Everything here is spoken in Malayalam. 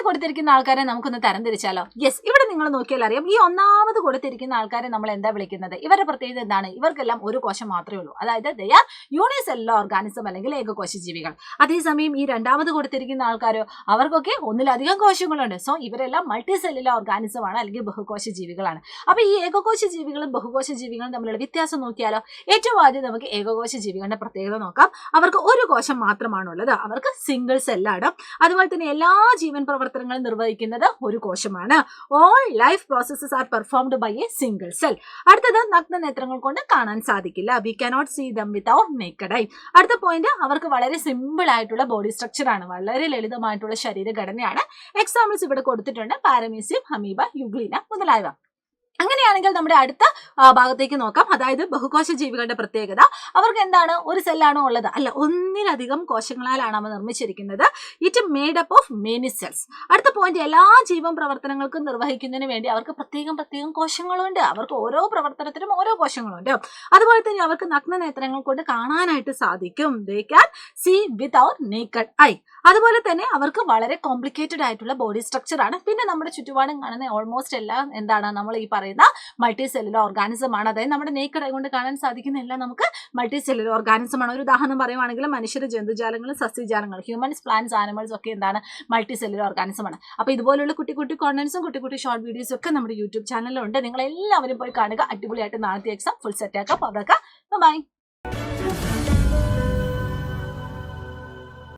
കൊടുത്തിരിക്കുന്ന ആൾക്കാരെ നമുക്കൊന്ന് തരംതിരിച്ചാലോ? യെസ്, ഇവിടെ നിങ്ങൾ നോക്കിയാൽ അറിയാം, ഈ ഒന്നാമത് കൊടുത്തിരിക്കുന്ന ആൾക്കാരെ നമ്മൾ എന്താ വിളിക്കുന്നത്? ഇവരുടെ പ്രത്യേകത എന്താണ്? ഇവർക്കെല്ലാം ഒരു കോശം മാത്രമേ ഉള്ളൂ. അതായത് ദേ ആർ യൂണിസെല്ലുലാർ ഓർഗാനിസം അല്ലെങ്കിൽ ഏകകോശ ജീവികൾ. അതേസമയം ഈ രണ്ടാമത് കൊടുത്തിരിക്കുന്ന ആൾക്കാരോ, അവർക്കൊക്കെ ഒന്നിലധികം കോശങ്ങളുണ്ട്. സോ ഇവരെല്ലാം മൾട്ടി സെല്ലുലാർ ഓർഗാനിസം ആണ്, അല്ലെങ്കിൽ ബഹുകോശ ജീവികളാണ്. അപ്പൊ ഈ ഏകകോശ ജീവികളും ബഹുകോശ ജീവികളും തമ്മിലുള്ള വ്യത്യാസം നോക്കിയാലോ? ഏറ്റവും ആദ്യം നമുക്ക് ഏകകോശ ജീവികളുടെ പ്രത്യേകത നോക്കാം. അവർക്ക് ഒരു കോശം മാത്രമാണുള്ളത്. അവർക്ക് സിംഗിൾ സെല്ലാണ്. അതുപോലെ തന്നെ എല്ലാ ജീവൻ പ്രവർത്തനങ്ങളും നിർവഹിക്കുന്നത് ഒരു കോശമാണ്. All life processes are performed by a single cell. അടുത്തത് നഗ്ന നേത്രങ്ങൾ കൊണ്ട് കാണാൻ സാധിക്കില്ല. We cannot see them without naked eye. അടുത്ത പോയിന്റ്, അവർക്ക് വളരെ സിമ്പിൾ ആയിട്ടുള്ള ബോഡി സ്ട്രക്ചർ ആണ്, വളരെ ലളിതമായിട്ടുള്ള ശരീരഘടനയാണ്. എക്സാമ്പിൾസ് ഇവിടെ കൊടുത്തിട്ടുണ്ട്: പാരമീസിയം, അമീബ, യുഗ്ലീന മുതലായവ. അങ്ങനെയാണെങ്കിൽ നമ്മുടെ അടുത്ത ഭാഗത്തേക്ക് നോക്കാം. അതായത് ബഹുകോശ ജീവികളുടെ പ്രത്യേകത. അവർക്ക് എന്താണ്? ഒരു സെല്ലാണോ ഉള്ളത്? അല്ല, ഒന്നിലധികം കോശങ്ങളാലാണ് അവ നിർമ്മിച്ചിരിക്കുന്നത്. It made up of many cells. അടുത്ത പോയിന്റ്, എല്ലാ ജീവൻ പ്രവർത്തനങ്ങൾക്കും നിർവഹിക്കുന്നതിന് വേണ്ടി അവർക്ക് പ്രത്യേകം കോശങ്ങളുണ്ട്. അവർക്ക് ഓരോ പ്രവർത്തനത്തിനും ഓരോ കോശങ്ങളുണ്ട്. അതുപോലെ തന്നെ അവർക്ക് നഗ്ന നേത്രങ്ങൾ കൊണ്ട് കാണാനായിട്ട് സാധിക്കും. They can see without naked eye. അതുപോലെ തന്നെ അവർക്ക് വളരെ കോംപ്ലിക്കേറ്റഡ് ആയിട്ടുള്ള ബോഡി സ്ട്രക്ചർ ആണ്. പിന്നെ നമ്മുടെ ചുറ്റുപാടും കാണുന്ന ഓൾമോസ്റ്റ് എല്ലാം എന്താണ്? നമ്മൾ ഈ പറയുന്ന മൾട്ടി സെല്ലുലാർ ഓർഗാനിസം ആണ്. അതായത് നമ്മുടെ നേക്കഡ് ഐ കൊണ്ട് കാണാൻ സാധിക്കുന്ന എല്ലാം നമുക്ക് മൾട്ടി സെല്ലുലാർ ഓർഗാനിസം ആണ്. ഒരു ഉദാഹരണം പറയുവാണെങ്കിൽ മനുഷ്യർ, ജന്തുജാലങ്ങൾ, സസ്യജാലങ്ങൾ, ഹ്യൂമൻസ്, പ്ലാന്റ്സ്, ആനിമൽസ് ഒക്കെ എന്താണ്? മൾട്ടി സെല്ലുലാർ ഓർഗാനിസം ആണ്. അപ്പൊ ഇതുപോലുള്ള കുട്ടി കോണ്ടന്റ്സും കുട്ടി ഷോർട്ട് വീഡിയോസും ഒക്കെ നമ്മുടെ യൂട്യൂബ് ചാനലിലുണ്ട്. നിങ്ങൾ എല്ലാവരും പോയി കാണുക. അടിപൊളിയായിട്ട് നാളത്തെ എക്സാം ഫുൾ സെറ്റ് ആക്കാം. ബൈ.